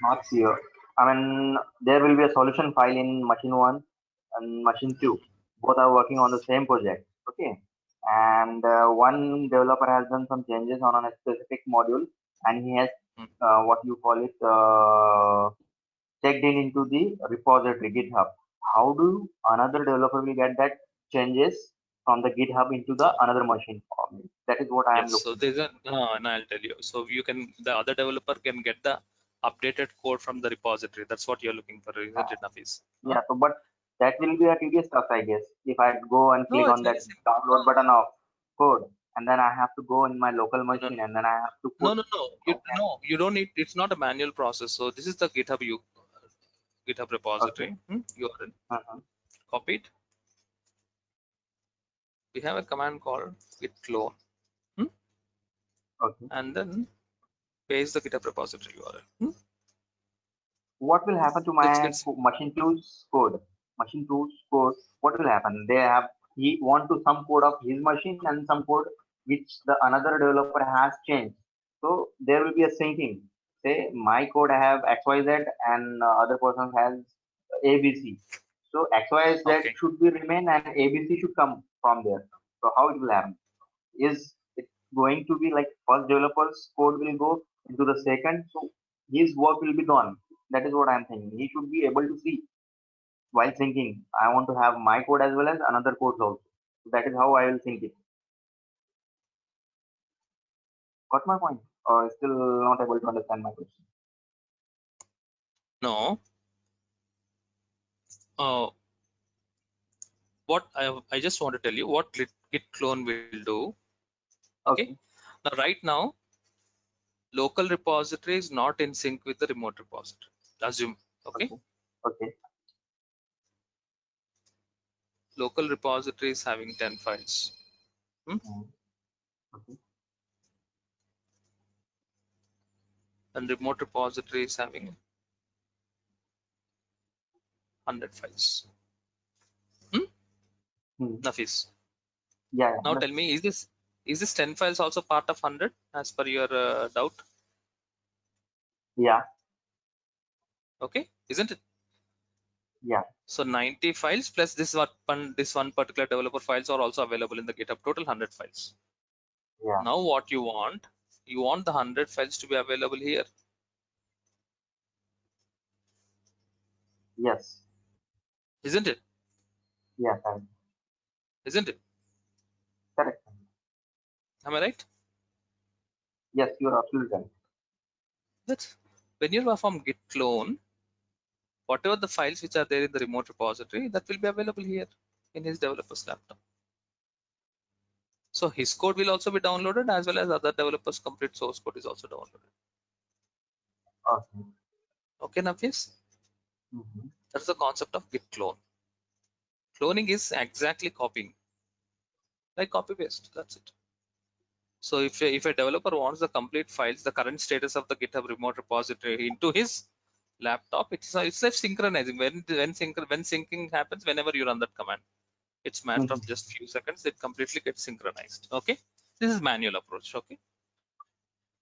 Not clear. I mean, there will be a solution file in machine 1 and machine 2. Both are working on the same project. Okay. And one developer has done some changes on a specific module, and he has what you call it checked in into the repository GitHub. How do another developer will get that changes from the GitHub into the another machine? That is what I am Yes. So looking. there's a and I'll tell you. So the other developer can get the updated code from the repository. That's what you're looking for, isn't it, Nafis? Yeah, so but that will be a tedious task, I guess. If I go and No, click it's on that very simple. download button of code, and then I have to go in my local machine, and then I have to put. You don't need. It's not a manual process. So this is the GitHub repository. URL. Copy it. We have a command called git clone. And then paste the GitHub repository URL. What will happen to my machine 2's code? machine 2's code, what will happen? He want to some code of his machine and some code which the another developer has changed. So there will be a syncing. Say my code I have XYZ and other person has ABC. So XYZ Okay. should be remain and ABC should come from there. So how it will happen? Is it going to be like first developer's code will go into the second, so his work will be done. That is what I'm thinking. He should be able to see while thinking, I want to have my code as well as another code also. So that is how I will think it. Got my point? Or still not able to understand my question? No. What I just want to tell you what git clone will do. Okay. Now right now, local repository is not in sync with the remote repository. Assume. Okay. Okay. Local repository is having 10 files. Okay. And remote repository is having 100 files. Nafis. Yeah. Now tell me, is this 10 files also part of 100 as per your doubt? Yeah. Okay, isn't it? Yeah. So 90 files plus this one particular developer files are also available in the GitHub. Total 100 files. Yeah. Now what you want the 100 files to be available here. Yes. Isn't it? Yeah. Correct. Isn't it? Correct. Am I right? Yes, you are absolutely right. That's when you perform git clone, whatever the files which are there in the remote repository, that will be available here in his developer's laptop. So his code will also be downloaded as well as other developers' complete source code is also downloaded. Okay. Okay, Nafis? That's the concept of git clone. Cloning is exactly copying, like copy paste. That's it. So if a developer wants the complete files, the current status of the GitHub remote repository into his laptop, it's like synchronizing. When syncing happens, whenever you run that command, it's matter of just few seconds. It completely gets synchronized. Okay, this is manual approach. Okay,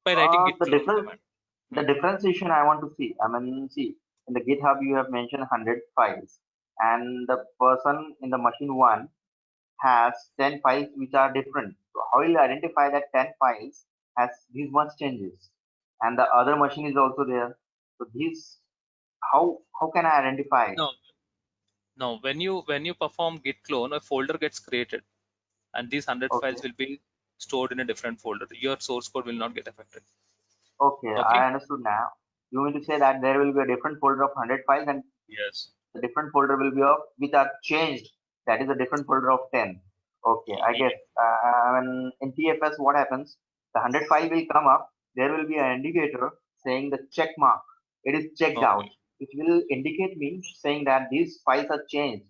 by writing git clone command. The differentiation I want to see. I mean, see in the GitHub you have mentioned 100 files, and the person in the machine 1 has 10 files which are different. So how will you identify that 10 files has these much changes, and the other machine is also there? So these, how can I identify? No. When you perform git clone, a folder gets created, and these 100 files will be stored in a different folder. Your source code will not get affected. Okay, I understood now. You mean to say that there will be a different folder of 100 files, and yes, the different folder will be of which are changed. That is a different folder of 10. Okay, I guess. In TFS, what happens? The 100 file will come up. There will be an indicator saying the check mark. It is checked out, which will indicate me saying that these files are changed.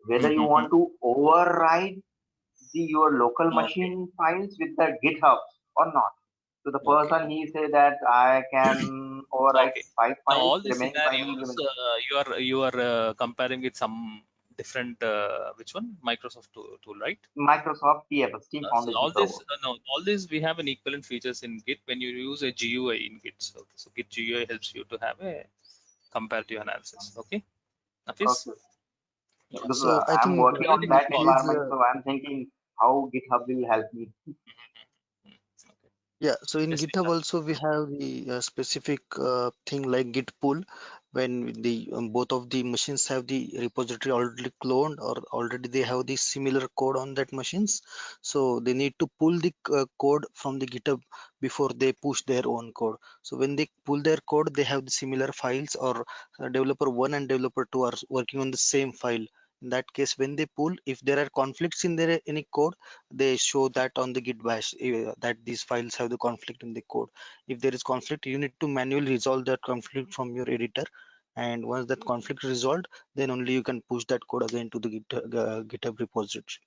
Whether you want to override your local machine files with the GitHub or not. So the person he say that I can overwrite 5 Now files. all these Remaining 5 will scenarios remain. you are comparing with some different which one Microsoft tool, right? Microsoft TFS, Team So Foundation Server. all this we have an equivalent features in Git when you use a GUI in Git. So Git GUI helps you to have a comparative analysis. Okay, Nafis? Okay. Yeah. Because So I I'm think working on that it is environment, so I'm thinking how GitHub will help me. yeah. So in Yes, GitHub also we have the specific thing like git pull when the both of the machines have the repository already cloned or already they have the similar code on that machines. So they need to pull the code from the GitHub before they push their own code. So when they pull their code, they have the similar files, or developer 1 and developer 2 are working on the same file. In that case, when they pull, if there are conflicts in their any code, they show that on the git bash that these files have the conflict in the code. If there is conflict, you need to manually resolve that conflict from your editor, and once that conflict is resolved, then only you can push that code again to the GitHub repository.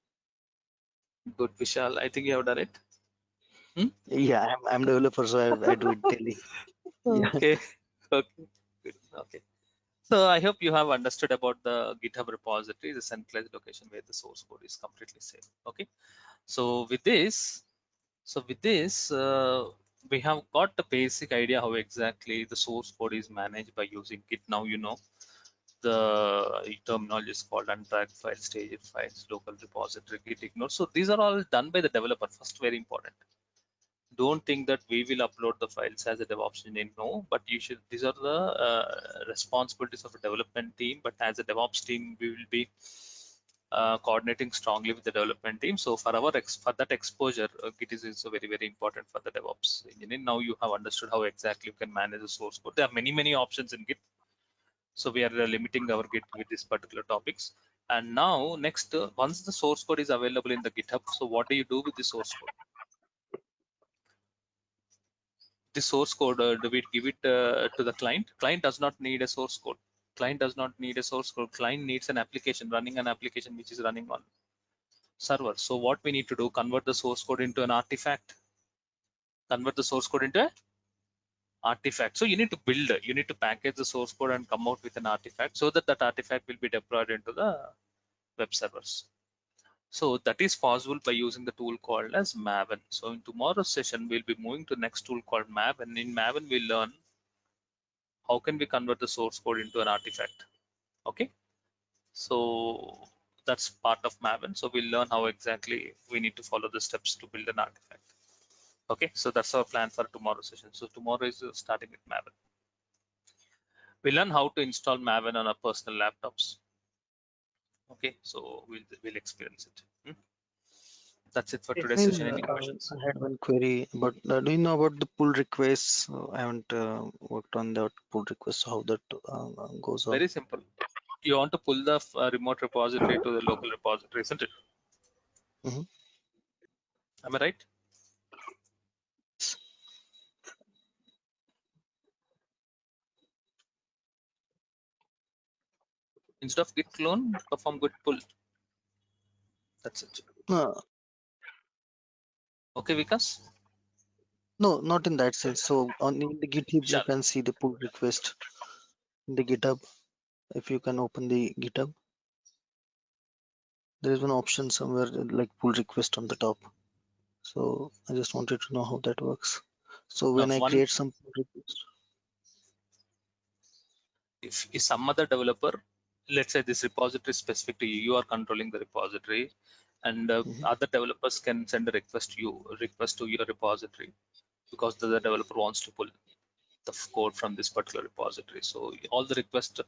Good, Vishal. I think you have done it. Yeah, I'm developer, so I do it daily. Okay. Okay. Good. Okay. So I hope you have understood about the GitHub repository, the centralized location where the source code is completely safe. Okay. So with this, we have got the basic idea how exactly the source code is managed by using Git. Now you know the terminology is called untracked files, staged files, local repository, Git ignore. So these are all done by the developer. First, very important. Don't think that we will upload the files as a DevOps engineer. No, but you should. These are the responsibilities of a development team. But as a DevOps team, we will be coordinating strongly with the development team. So for for that exposure, Git is also very important for the DevOps engineer. Now you have understood how exactly you can manage the source code. There are many options in Git. So we are limiting our Git with these particular topics. And now next, once the source code is available in the GitHub, so what do you do with the source code? The source code, do we give it to the client? Client does not need a source code. Client does not need a source code. Client needs an application, running an application which is running on server. So what we need to do, convert the source code into an artifact. Convert the source code into an artifact. So you need to build, you need to package the source code and come out with an artifact so that that artifact will be deployed into the web servers. So that is possible by using the tool called as Maven. So in tomorrow's session, we'll be moving to the next tool called Maven. In Maven, we'll learn how can we convert the source code into an artifact. Okay, so that's part of Maven. So we'll learn how exactly we need to follow the steps to build an artifact. Okay, so that's our plan for tomorrow's session. So tomorrow is starting with Maven. We'll learn how to install Maven on our personal laptops. Okay, so we'll experience it. That's it for today's session. Any questions? I had one query, but do you know about the pull requests? I haven't worked on that pull request. How that goes on? Very simple. You want to pull the remote repository to the local repository, isn't it? Mm-hmm. Am I right? Instead of git clone, perform git pull. That's it. Okay, Vikas? No, not in that sense. So on in the GitHub, Sure. you can see the pull request in the GitHub. If you can open the GitHub, there is one option somewhere like pull request on the top. So I just wanted to know how that works. So when I create some pull request, if some other developer, let's say this repository is specific to you, you are controlling the repository, and other developers can send a request to your repository because the developer wants to pull the code from this particular repository. So all the request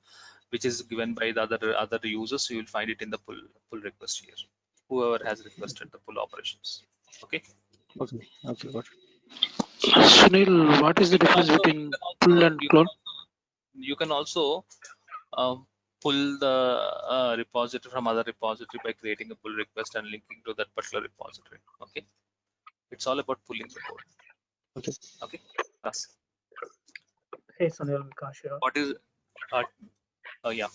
which is given by the other users, you will find it in the pull request here. Whoever has requested the pull operations. Okay. Okay, got it. Sunil, what is the difference between pull and clone? You can also pull the repository from other repository by creating a pull request and linking to that particular repository. Okay, it's all about pulling the code. Okay. Okay. Yes. Hey Sunil, Vikas here. What is? Yeah.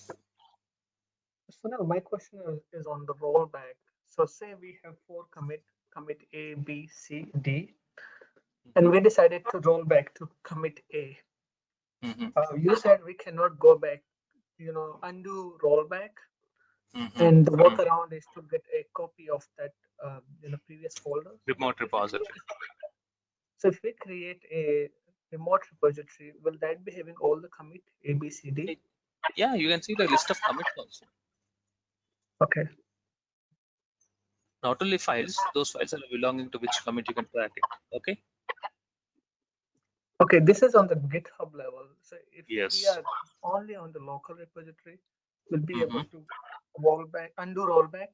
Sunil, my question is on the rollback. So say we have 4 commit A, B, C, D, and we decided to roll back to commit A. You said we cannot go back, undo rollback, and the workaround is to get a copy of that previous folder. Remote repository. So if we create a remote repository, will that be having all the commit A, B, C, D? Yeah, you can see the list of commits also. Okay. Not only files, those files are belonging to which commit you can track it. Okay. Okay, this is on the GitHub level. So if yes. we are only on the local repository, we'll be able to undo rollback.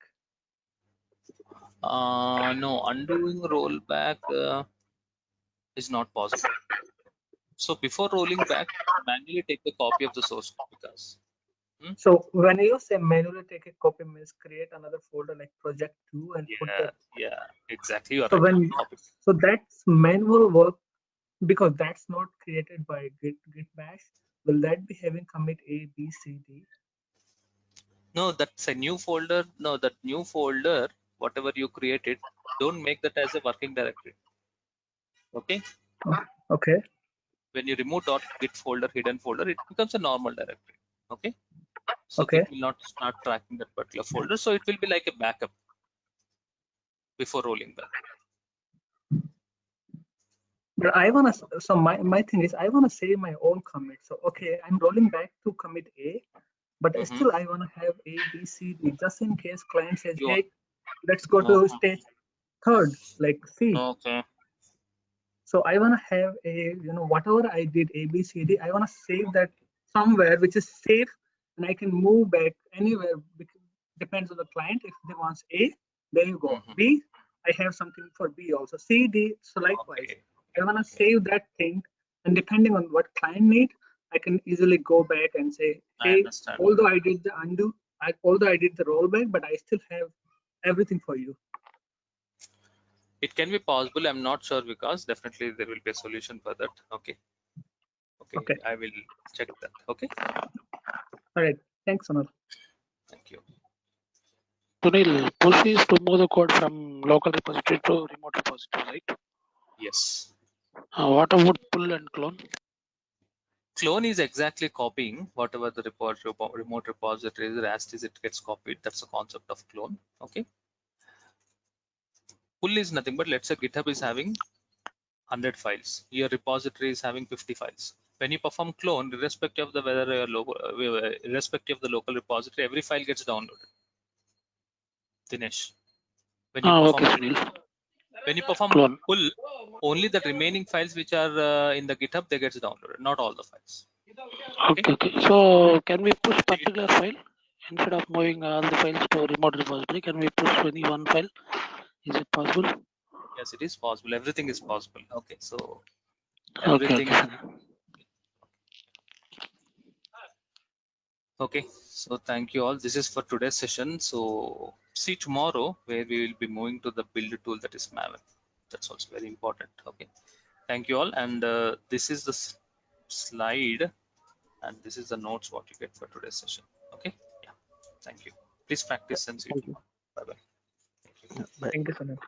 No, undoing rollback is not possible. So before rolling back, manually take a copy of the source code, because. So when you say manually take a copy, means create another folder like project 2 and put that. Yeah, exactly. You are so right. So that's manual work because that's not created by Git bash. Will that be having commit A, B, C, D? No, that's a new folder. No, that new folder, whatever you created, don't make that as a working directory. Okay. Okay. When you remove .git folder, hidden folder, it becomes a normal directory. Okay. So Okay. it will not start tracking that particular folder. So it will be like a backup before rolling back. But so my thing is I wanna save my own commit. So okay, I'm rolling back to commit A, but still I wanna have A, B, C, D, just in case client says, hey, let's go to stage third, like C. Okay. So I wanna have a, whatever I did A, B, C, D, I wanna save that somewhere which is safe, and I can move back anywhere. Depends on the client. If they want A, there you go. B, I have something for B also. C, D, so likewise. Okay. I want to save that thing, and depending on what client need, I can easily go back and say, hey, although I did the undo, although I did the rollback, but I still have everything for you. It can be possible. I'm not sure because definitely there will be a solution for that. Okay. Okay. I will check that. Okay. All right. Thanks, Sonal. Thank you. Sunil, push is to move the code from local repository to remote repository, right? Yes. What about pull and clone? Clone is exactly copying whatever the remote repository is, as it gets copied. That's the concept of clone. Okay. Pull is nothing but, let's say GitHub is having 100 files. Your repository is having 50 files. When you perform clone, irrespective of the irrespective of the local repository, every file gets downloaded. Dinesh. When you perform clone. pull, only the remaining files which are in the GitHub, they get downloaded, not all the files. Okay. So can we push particular file instead of moving all the files to remote repository? Can we push only one file? Is it possible? Yes, it is possible. Everything is possible. Okay, so everything. Okay, so thank you all. This is for today's session. So see tomorrow where we will be moving to the build tool, that is Maven. That's also very important. Okay, thank you all. And this is the slide, and this is the notes what you get for today's session. Okay, yeah, thank you. Please practice and see you tomorrow. Bye bye. Thank you, Sonal.